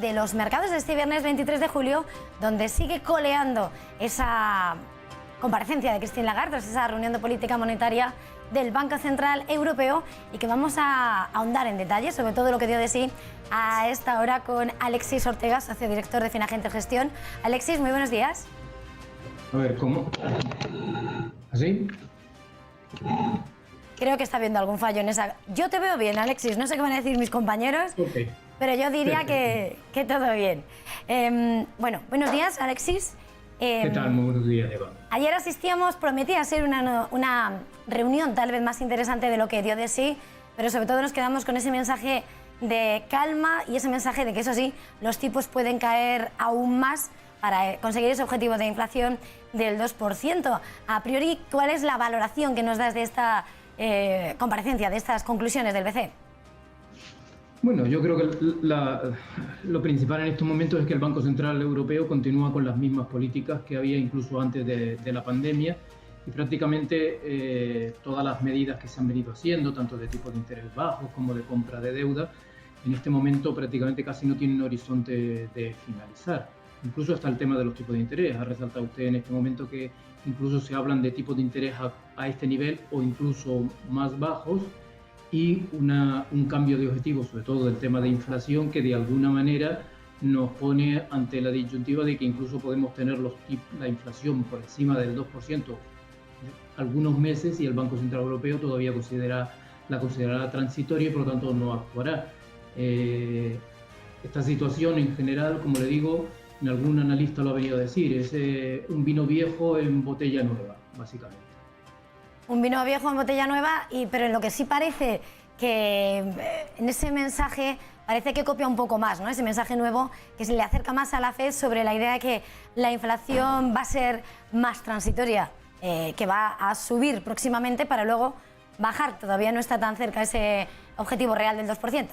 De los mercados de este viernes 23 de julio, donde sigue coleando esa comparecencia de Christine Lagarde, esa reunión de política monetaria del Banco Central Europeo, y que vamos a ahondar en detalle sobre todo lo que dio de sí a esta hora con Alexis Ortega, socio director de Finagente Gestión. Alexis, muy buenos días. A ver, ¿cómo? ¿Así? Creo que está habiendo algún fallo en esa... Yo te veo bien, Alexis, no sé qué van a decir mis compañeros, Okay. pero yo diría que todo bien. Bueno, buenos días, Alexis. ¿Qué tal? Muy buenos días, Eva. Ayer asistíamos, prometía ser una reunión tal vez más interesante de lo que dio de sí, pero sobre todo nos quedamos con ese mensaje de calma y ese mensaje de que, eso sí, los tipos pueden caer aún más para conseguir ese objetivo de inflación del 2%. A priori, ¿cuál es la valoración que nos das de esta comparecencia, de estas conclusiones del BCE? Bueno, yo creo que lo principal en estos momentos es que el Banco Central Europeo continúa con las mismas políticas que había incluso antes de la pandemia, y prácticamente todas las medidas que se han venido haciendo, tanto de tipos de interés bajos como de compra de deuda, en este momento prácticamente casi no tienen horizonte de finalizar. Incluso hasta el tema de los tipos de interés. Ha resaltado usted en este momento que incluso se hablan de tipos de interés a este nivel o incluso más bajos, y un cambio de objetivo, sobre todo del tema de inflación, que de alguna manera nos pone ante la disyuntiva de que incluso podemos tener la inflación por encima del 2% algunos meses, y el Banco Central Europeo todavía la considerará transitoria y por lo tanto no actuará. Esta situación en general, como le digo, algún analista lo ha venido a decir, es un vino viejo en botella nueva, básicamente. Un vino viejo en botella nueva, pero en lo que sí parece que en ese mensaje parece que copia un poco más, ¿no? Ese mensaje nuevo que se le acerca más a la FED sobre la idea de que la inflación va a ser más transitoria, que va a subir próximamente para luego bajar. Todavía no está tan cerca ese objetivo real del 2%.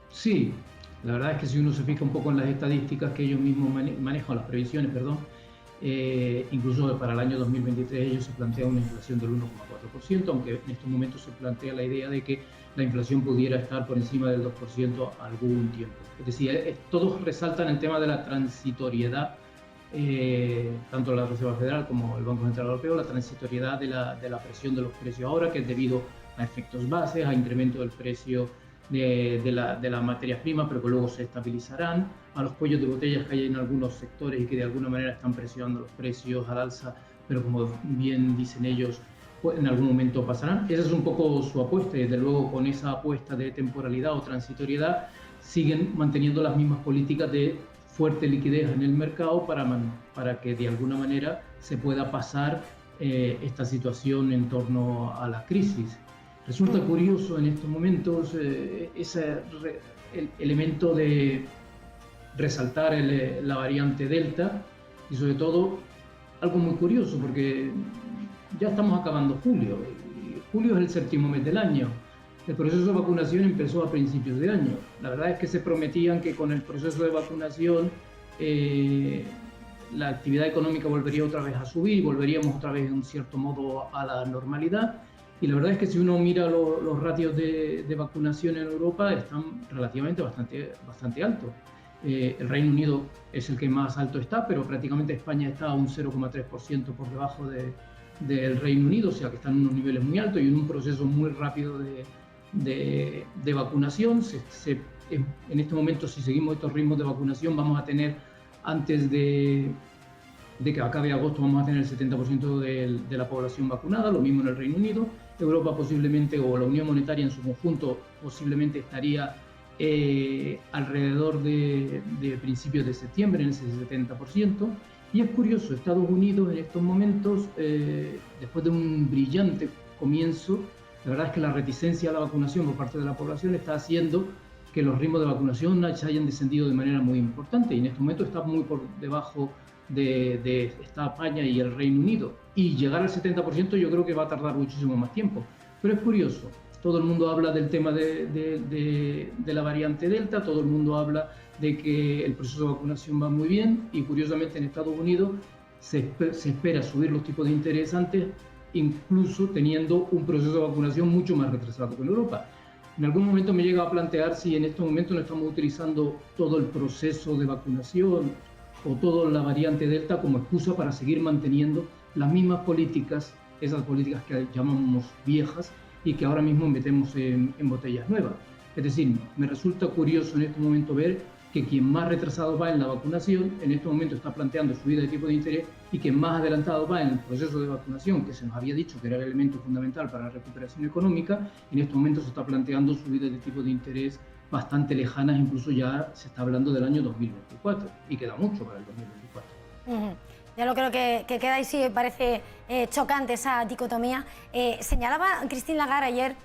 Sí, la verdad es que si uno se fija un poco en las estadísticas que ellos mismos manejan, las previsiones, perdón, incluso para el año 2023 ellos se plantean una inflación del 1,4%, aunque en estos momentos se plantea la idea de que la inflación pudiera estar por encima del 2% algún tiempo. Es decir, todos resaltan el tema de la transitoriedad, tanto la Reserva Federal como el Banco Central Europeo, la transitoriedad de la presión de los precios ahora, que es debido a efectos bases, a incremento del precio de las materias primas, pero que luego se estabilizarán, a los cuellos de botellas que hay en algunos sectores y que de alguna manera están presionando los precios al alza, pero como bien dicen ellos, pues en algún momento pasarán. Esa es un poco su apuesta, y desde luego con esa apuesta de temporalidad o transitoriedad siguen manteniendo las mismas políticas de fuerte liquidez en el mercado para que de alguna manera se pueda pasar esta situación en torno a la crisis. Resulta curioso en estos momentos el elemento de resaltar la variante Delta, y sobre todo algo muy curioso porque ya estamos acabando julio. Julio es el 7º mes del año. El proceso de vacunación empezó a principios de año. La verdad es que se prometían que con el proceso de vacunación la actividad económica volvería otra vez a subir y volveríamos otra vez en cierto modo a la normalidad. Y la verdad es que si uno mira los ratios de vacunación en Europa, están relativamente bastante altos. El Reino Unido es el que más alto está, pero prácticamente España está a un 0,3% por debajo del Reino Unido, o sea que están en unos niveles muy altos y en un proceso muy rápido de vacunación. En este momento, si seguimos estos ritmos de vacunación, vamos a tener, antes de que acabe agosto, vamos a tener el 70% de la población vacunada, lo mismo en el Reino Unido. Europa posiblemente, o la Unión Monetaria en su conjunto, posiblemente estaría alrededor de principios de septiembre, en ese 70%. Y es curioso, Estados Unidos en estos momentos, después de un brillante comienzo, la verdad es que la reticencia a la vacunación por parte de la población está haciendo que los ritmos de vacunación se hayan descendido de manera muy importante, y en estos momentos está muy por debajo está España y el Reino Unido, y llegar al 70% yo creo que va a tardar muchísimo más tiempo. Pero es curioso, todo el mundo habla del tema de la variante Delta, todo el mundo habla de que el proceso de vacunación va muy bien, y curiosamente en Estados Unidos se espera subir los tipos de interés antes, incluso teniendo un proceso de vacunación mucho más retrasado que en Europa. En algún momento me llega a plantear si en estos momentos no estamos utilizando todo el proceso de vacunación o toda la variante Delta como excusa para seguir manteniendo las mismas políticas, esas políticas que llamamos viejas y que ahora mismo metemos en botellas nuevas. Es decir, me resulta curioso en este momento ver que quien más retrasado va en la vacunación, en este momento está planteando subida de tipo de interés, y quien más adelantado va en el proceso de vacunación, que se nos había dicho que era el elemento fundamental para la recuperación económica, en este momento se está planteando subidas de tipo de interés bastante lejanas, incluso ya se está hablando del año 2024, y queda mucho para el 2024. Ya lo creo que queda y sí, me parece chocante esa dicotomía. Señalaba Christine Lagarde ayer,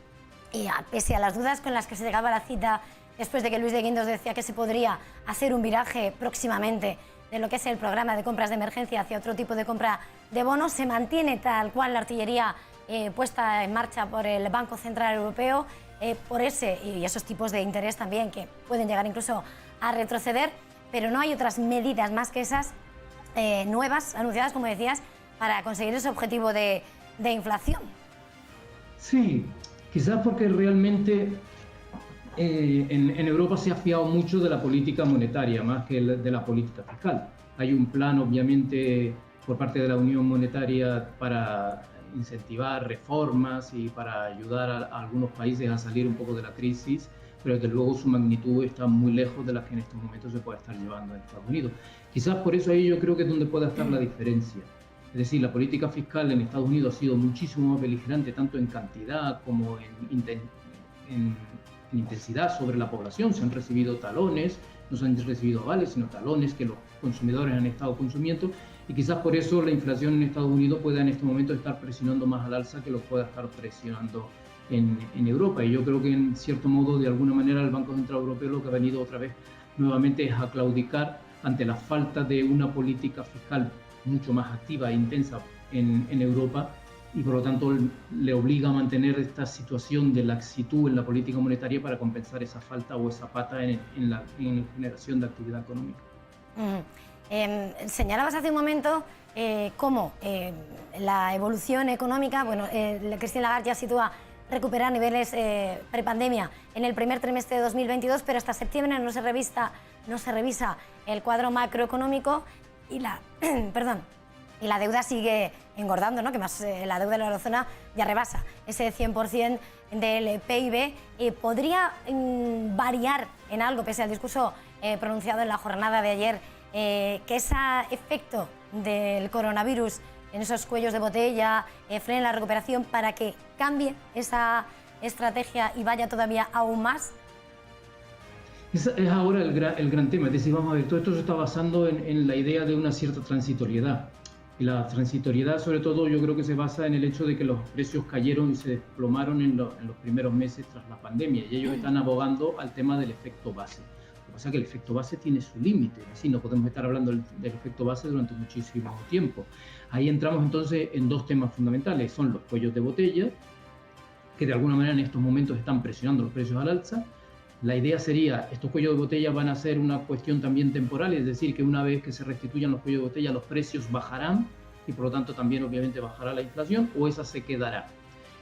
y pese a las dudas con las que se llegaba a la cita después de que Luis de Guindos decía que se podría hacer un viraje próximamente de lo que es el programa de compras de emergencia hacia otro tipo de compra de bonos, se mantiene tal cual la artillería puesta en marcha por el Banco Central Europeo, por ese y esos tipos de interés también que pueden llegar incluso a retroceder, pero no hay otras medidas más que esas nuevas, anunciadas, como decías, para conseguir ese objetivo de inflación. Sí, quizás porque realmente en Europa se ha fiado mucho de la política monetaria más que de la política fiscal. Hay un plan, obviamente, por parte de la Unión Monetaria para incentivar reformas y para ayudar a algunos países a salir un poco de la crisis, pero desde luego su magnitud está muy lejos de la que en estos momentos se puede estar llevando en Estados Unidos. Quizás por eso ahí yo creo que es donde puede estar la diferencia. Es decir, la política fiscal en Estados Unidos ha sido muchísimo más beligerante, tanto en cantidad como en intensidad sobre la población. Se han recibido talones, no se han recibido avales, sino talones que los consumidores han estado consumiendo, y quizás por eso la inflación en Estados Unidos pueda en este momento estar presionando más al alza que lo pueda estar presionando en Europa. Y yo creo que en cierto modo, de alguna manera, el Banco Central Europeo lo que ha venido otra vez nuevamente es a claudicar ante la falta de una política fiscal mucho más activa e intensa en Europa, y por lo tanto le obliga a mantener esta situación de laxitud en la política monetaria para compensar esa falta o esa pata en la generación de actividad económica. Señalabas hace un momento cómo la evolución económica, bueno, Christine Lagarde ya sitúa recuperar niveles prepandemia en el primer trimestre de 2022, pero hasta septiembre no se revisa el cuadro macroeconómico y y la deuda sigue engordando, ¿no? Que más la deuda de la eurozona ya rebasa ese 100% del PIB. ¿Podría variar en algo, pese al discurso pronunciado en la jornada de ayer, que ese efecto del coronavirus en esos cuellos de botella frene la recuperación para que cambie esa estrategia y vaya todavía aún más? Es ahora el gran tema. Es decir, vamos a ver, todo esto se está basando en la idea de una cierta transitoriedad. Y la transitoriedad, sobre todo, yo creo que se basa en el hecho de que los precios cayeron y se desplomaron en los primeros meses tras la pandemia, y ellos están abogando al tema del efecto base. Lo que pasa es que el efecto base tiene su límite, es decir, no podemos estar hablando del efecto base durante muchísimo tiempo. Ahí entramos entonces en dos temas fundamentales, son los cuellos de botella, que de alguna manera en estos momentos están presionando los precios al alza. La idea sería, estos cuellos de botella van a ser una cuestión también temporal, es decir, que una vez que se restituyan los cuellos de botella, los precios bajarán y por lo tanto también obviamente bajará la inflación, o esa se quedará.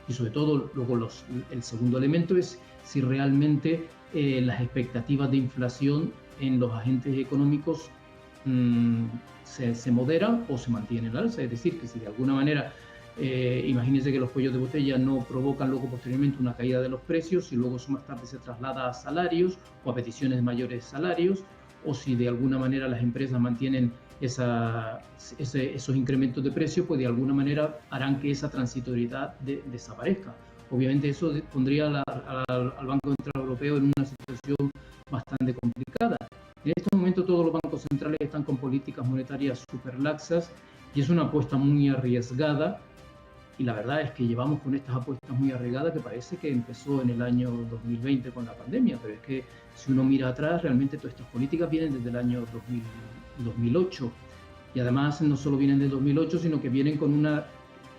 Y sobre todo, luego el segundo elemento es si realmente las expectativas de inflación en los agentes económicos se moderan o se mantienen al alza, es decir, que si de alguna manera imagínense que los cuellos de botella no provocan luego posteriormente una caída de los precios y luego eso más tarde se traslada a salarios o a peticiones de mayores salarios, o si de alguna manera las empresas mantienen esos incrementos de precios, pues de alguna manera harán que esa transitoriedad desaparezca. Obviamente eso pondría al Banco Central Europeo en una situación bastante complicada. En este momento todos los bancos centrales están con políticas monetarias súper laxas y es una apuesta muy arriesgada. Y la verdad es que llevamos con estas apuestas muy arriesgadas que parece que empezó en el año 2020 con la pandemia, pero es que si uno mira atrás, realmente todas estas políticas vienen desde el año 2008. Y además no solo vienen desde 2008, sino que vienen con una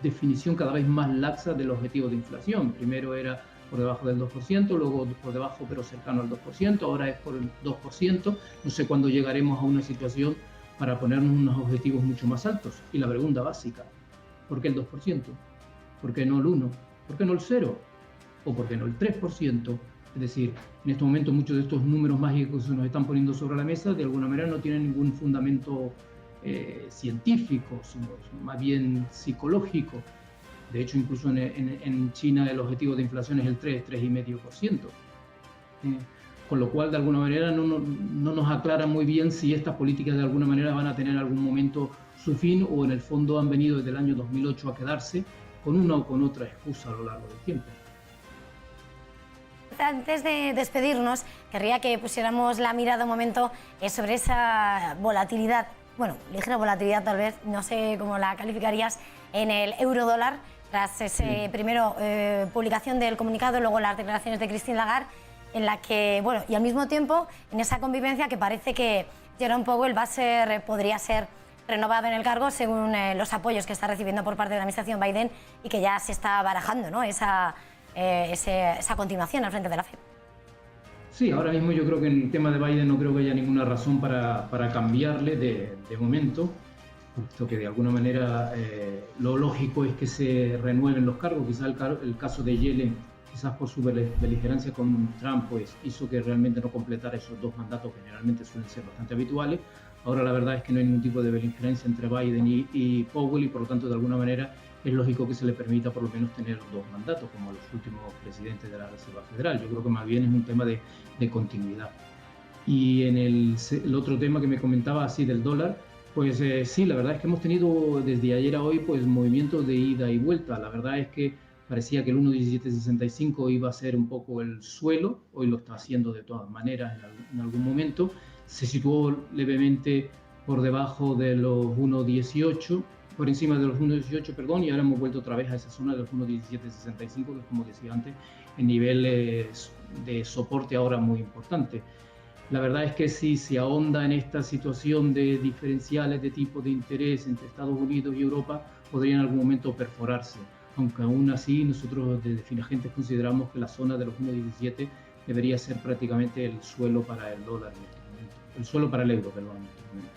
definición cada vez más laxa del objetivo de inflación. Primero era por debajo del 2%, luego por debajo pero cercano al 2%, ahora es por el 2%. No sé cuándo llegaremos a una situación para ponernos unos objetivos mucho más altos. Y la pregunta básica, ¿por qué el 2%? ¿Por qué no el 1%? ¿Por qué no el 0%? ¿O por qué no el 3%? Es decir, en este momento muchos de estos números mágicos que se nos están poniendo sobre la mesa de alguna manera no tienen ningún fundamento científico, sino más bien psicológico. De hecho, incluso en China el objetivo de inflación es el 3,5%. Con lo cual, de alguna manera, no nos aclara muy bien si estas políticas de alguna manera van a tener algún momento su fin o en el fondo han venido desde el año 2008 a quedarse con una o con otra excusa a lo largo del tiempo. Antes de despedirnos, querría que pusiéramos la mirada un momento sobre esa volatilidad, bueno, ligera volatilidad tal vez, no sé cómo la calificarías, en el euro-dólar, tras ese primero publicación del comunicado, luego las declaraciones de Christine Lagarde, en la que, bueno, y al mismo tiempo en esa convivencia que parece que Jerome Powell podría ser renovado en el cargo según los apoyos que está recibiendo por parte de la administración Biden y que ya se está barajando, ¿no?, esa continuación al frente de la FED. Sí, ahora mismo yo creo que en el tema de Biden no creo que haya ninguna razón para cambiarle de momento, puesto que de alguna manera lo lógico es que se renueven los cargos. Quizás el caso de Yellen, quizás por su beligerancia con Trump, pues hizo que realmente no completara esos 2 mandatos que generalmente suelen ser bastante habituales. Ahora la verdad es que no hay ningún tipo de beligerancia entre Biden y Powell y por lo tanto de alguna manera es lógico que se le permita por lo menos tener 2 mandatos como los últimos presidentes de la Reserva Federal. Yo creo que más bien es un tema de continuidad. Y en el otro tema que me comentaba así del dólar, pues sí, la verdad es que hemos tenido desde ayer a hoy pues movimientos de ida y vuelta. La verdad es que parecía que el 1,1765 iba a ser un poco el suelo, hoy lo está haciendo de todas maneras en algún momento. Se situó levemente por debajo de los 1,18, por encima de los 1,18, perdón, y ahora hemos vuelto otra vez a esa zona de los 1,1765, que es, como decía antes, el nivel de soporte ahora muy importante. La verdad es que si se ahonda en esta situación de diferenciales de tipo de interés entre Estados Unidos y Europa, podría en algún momento perforarse. Aunque aún así nosotros desde Finagentes consideramos que la zona de los 1,17 debería ser prácticamente el suelo para el dólar en este momento. El suelo para el euro, perdón, en este momento.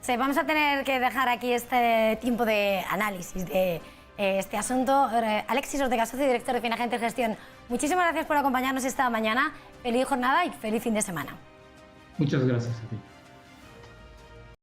Sí, vamos a tener que dejar aquí este tiempo de análisis de este asunto. Alexis Ortega, socio y director de Finagentes Gestión, muchísimas gracias por acompañarnos esta mañana. Feliz jornada y feliz fin de semana. Muchas gracias a ti.